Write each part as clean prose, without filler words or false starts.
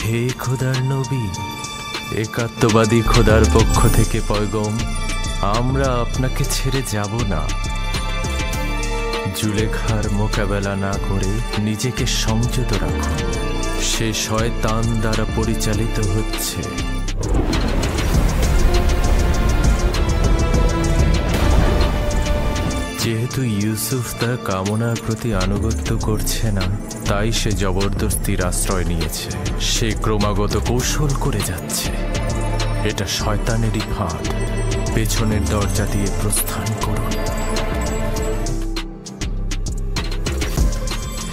হে খোদার নবী, একাত্মবাদী খোদার পক্ষ থেকে পয়গম, আমরা আপনাকে ছেড়ে যাব না। জুলেখার মোকাবেলা না করে নিজেকে সংযত রাখুন। সে শয়তান দ্বারা পরিচালিত হচ্ছে। যেহেতু ইউসুফ তার কামনার প্রতি আনুগত্য করছে না, তাই সে জবরদস্তির আশ্রয় নিয়েছে। সে ক্রমাগত কৌশল করে যাচ্ছে। এটা শয়তানেরই ফাঁদ। পেছনের দরজা দিয়ে প্রস্থান করুন।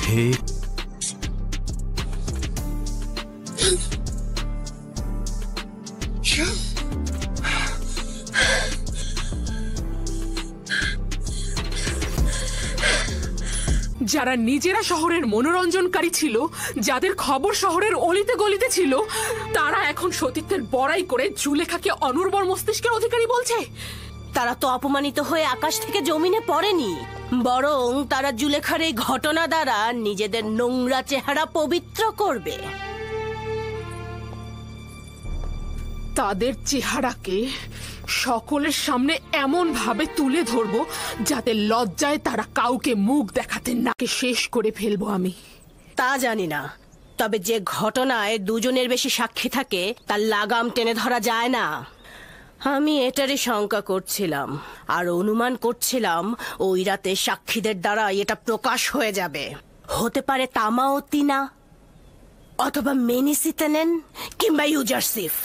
হে যারা নিজেরা শহরের মনোরঞ্জনকারী ছিল, যাদের খবর শহরের অলিতে গলিতে ছিল, তারা এখন সতীত্বের বড়াই করে জুলেখাকে অনুর্বর মস্তিষ্কের অধিকারী বলছে। তারা তো অপমানিত হয়ে আকাশ থেকে জমিনে পড়েনি, বরং তারা জুলেখার এই ঘটনা দ্বারা নিজেদের নোংরা চেহারা পবিত্র করবে। তাদের চেহারাকে সকলের সামনে এমন ভাবে তুলে ধরবো যাতে লজ্জায় তারা কাউকে মুখ দেখাতে না। শেষ করে ফেলবো আমি। তা জানি না, তবে যে ঘটনায় দুজনের বেশি সাক্ষী থাকে তার লাগাম টেনে ধরা যায় না। আমি এটারই শঙ্কা করছিলাম, আর অনুমান করছিলাম ওই রাতে সাক্ষীদের দ্বারা এটা প্রকাশ হয়ে যাবে। হতে পারে তামাওতিনা, অথবা মেনিসিতেনেন, কিংবা ইউজারসিফ।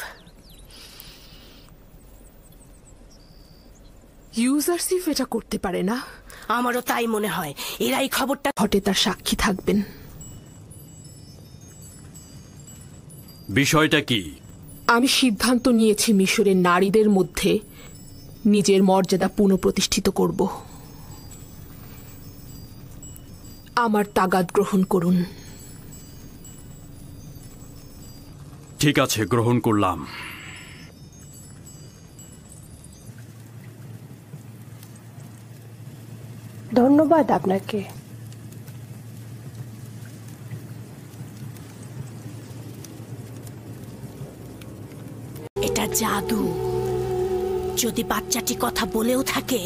ইউজারসিফ এটা করতে পারে না। আমারও তাই মনে হয়। এরাই খবরটা ঘটে তার সাক্ষী থাকবেন। বিষয়টা কি? আমি সিদ্ধান্ত নিয়েছি মিশরের নারীদের মধ্যে নিজের মর্যাদা পুনঃপ্রতিষ্ঠিত করব। আমার তাগাদ গ্রহণ করুন। ঠিক আছে, গ্রহণ করলাম। ধন্যবাদ আপনাকে। এটা জাদু। যদি বাচ্চাটি কথা বলেও থাকে,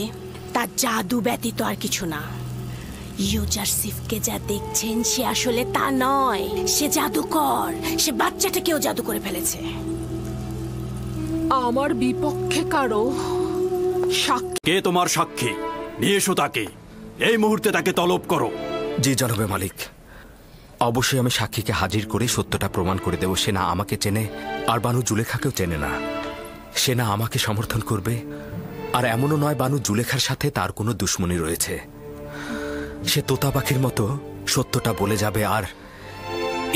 তার জাদু ব্যতীত আর কিছু না। ইউজারসিফকে যা দেখছেন সে আসলে তা নয়। সে জাদুকর। সে বাচ্চাটাকেও জাদু করে ফেলেছে। আমার বিপক্ষে কারো সাক্ষী? কে তোমার সাক্ষী? নিয়ে এসো তাকে। এই মুহূর্তে তাকে তলব করো। জি জনাবে মালিক, অবশ্যই আমি সাক্ষীকে হাজির করে সত্যটা প্রমাণ করে দেব। সে না আমাকে চেনে, আর বানু জুলেখাকেও চেনে না। সে না আমাকে সমর্থন করবে, আর এমনও নয় বানু জুলেখার সাথে তার কোনো দুশ্মনী রয়েছে। সে তোতা পাখির মতো সত্যটা বলে যাবে, আর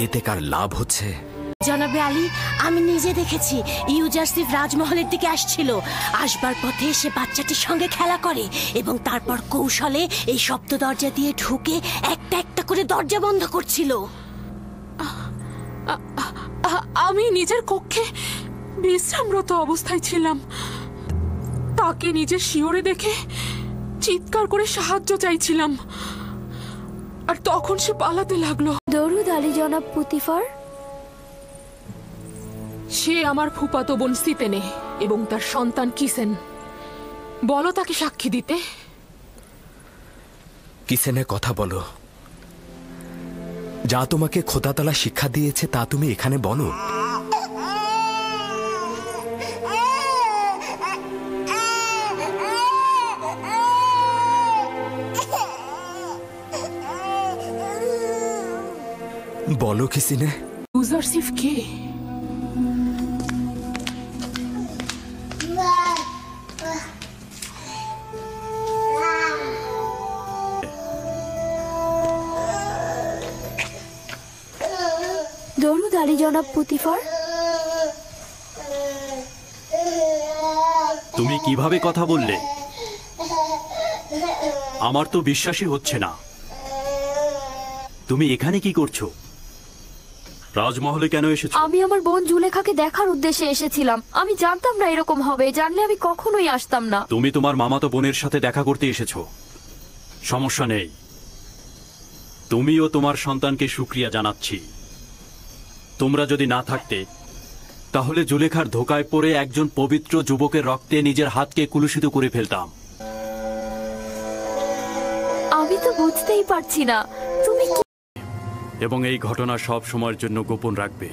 এতে কার লাভ হচ্ছে? জনাবে আলী, আমি নিজে দেখেছি ইউজারসিফ রাজমহলের দিকে আসছিল। আসবার পথে সে বাচ্চাটির সঙ্গে খেলা করে এবং তারপর কৌশলে এই শব্দ দরজা দিয়ে ঢুকে একটা একটা করে দরজা বন্ধ করছিল। আমি নিজের কক্ষে বিশ্রামরত অবস্থায় ছিলাম। তাকে নিজের শিয়রে দেখে চিৎকার করে সাহায্য চাইছিলাম, আর তখন সে পালাতে লাগলো। দরুদ আলী জনাব পুতিফার। সে আমার ফুফাতো বোন সিতেনে এবং তার সন্তান কিসেন। বলো তাকে সাক্ষী দিতে। কিসেনের কথা বলো। যা তোমাকে খোদাতালা শিক্ষা দিয়েছে তা তুমি এখানে বলো। বলো কিসিনে। ইউজারসিফ কে? দরুদ আলী জনাব পুতিফার। তুমি কিভাবে কথা বললে? আমার তো বিশ্বাসই হচ্ছে না। তুমি এখানে কি করছো? রাজমহলে কেন এসেছো? আমি আমার বোন জুলেখাকে দেখার উদ্দেশ্যে এসেছিলাম। আমি জানতাম না এরকম হবে। জানলে আমি কখনোই আসতাম না। তুমি তোমার মামাতো বোনের সাথে দেখা করতে এসেছো, সমস্যা নেই। তুমিও তোমার সন্তানকে শুকরিয়া জানাচ্ছি। তোমরা যদি না থাকতে তাহলে জুলেখার ধোকায় পড়ে একজন পবিত্র যুবকের রক্তে নিজের হাতকে কুলুষিত করে ফেলতাম। আমি তো বুঝতেই পারছি না তুমি কি। এবং এই ঘটনা সব সময়ের জন্য গোপন রাখবে।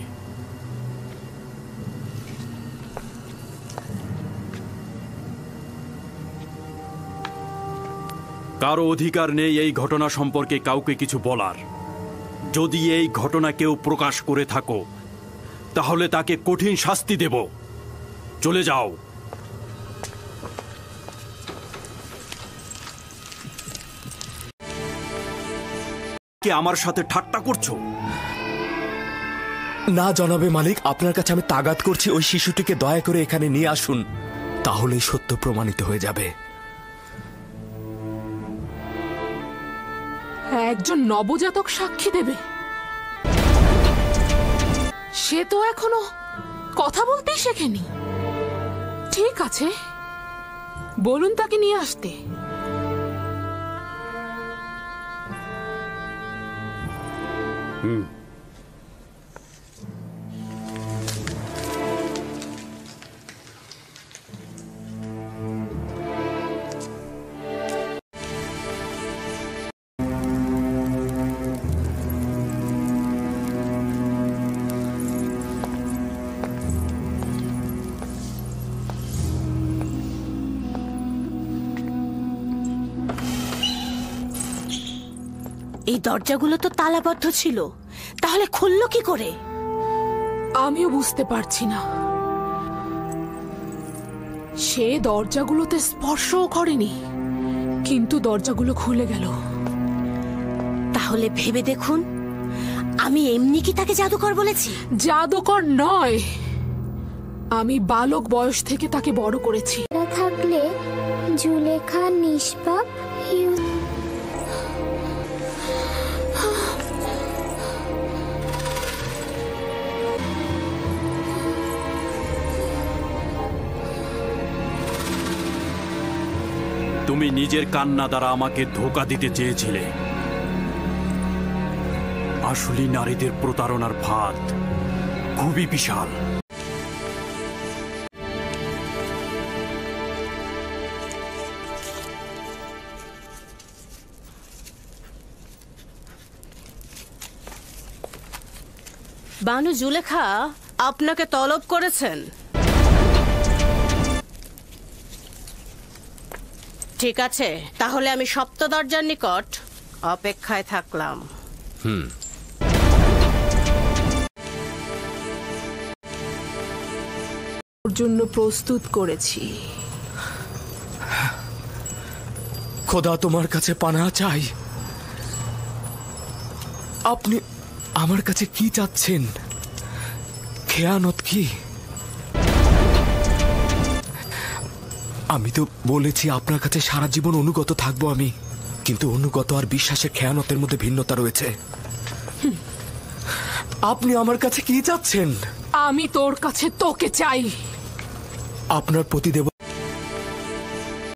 কারো অধিকার নেই এই ঘটনা সম্পর্কে কাউকে কিছু বলার। যদি এই ঘটনা কেউ প্রকাশ করে থাকো তাহলে তাকে কঠিন শাস্তি দেব। চলে যাও। কে আমার সাথে ঠাট্টা করছো? না জনাবে মালিক, আপনার কাছে আমি তাগাদ করছি ওই শিশুটিকে দয়া করে এখানে নিয়ে আসুন, তাহলেই সত্য প্রমাণিত হয়ে যাবে। একজন নবজাতক সাক্ষী দেবে? সে তো এখনো কথা বলতেই শেখেনি। ঠিক আছে, বলুন তাকে নিয়ে আসতে। এই দরজাগুলো তো তালাবদ্ধ ছিল, তাহলে খুললো কি করে? আমিও বুঝতে পারছি না। সে দরজাগুলোতে স্পর্শও করেনি, কিন্তু দরজাগুলো খুলে গেল। তাহলে ভেবে দেখুন, আমি এমনি কি তাকে জাদুকর বলেছি? জাদুকর নয়, আমি বালক বয়স থেকে তাকে বড় করেছি। থাকলে জুলেখা নিষ্পাপ। তুমি নিজের কান্না দ্বারা আমাকে ধোঁকা দিতে চেয়েছিলে। আসলে নারীদের প্রতারণার ফাঁদ খুবই বিশাল। বানু জুলেখা আপনাকে তলব করেছেন। ঠিক আছে, তাহলে আমি সপ্ত দরজার নিকট অপেক্ষায় থাকলাম। ওর জন্য প্রস্তুত করেছি। খোদা, তোমার কাছে পানাহ চাই। আপনি আমার কাছে কি চাচ্ছেন? খেয়ানত কি? আমি তো বলেছি আপনার কাছে সারা জীবন অনুগত থাকবো আমি, কিন্তু অনুগত আর বিশ্বাসের খেয়ানতের মধ্যে ভিন্নতা রয়েছে। আপনি আমার কাছে কি চাচ্ছেন? আমি তোর কাছে তোকে চাই। আপনার প্রতিদেব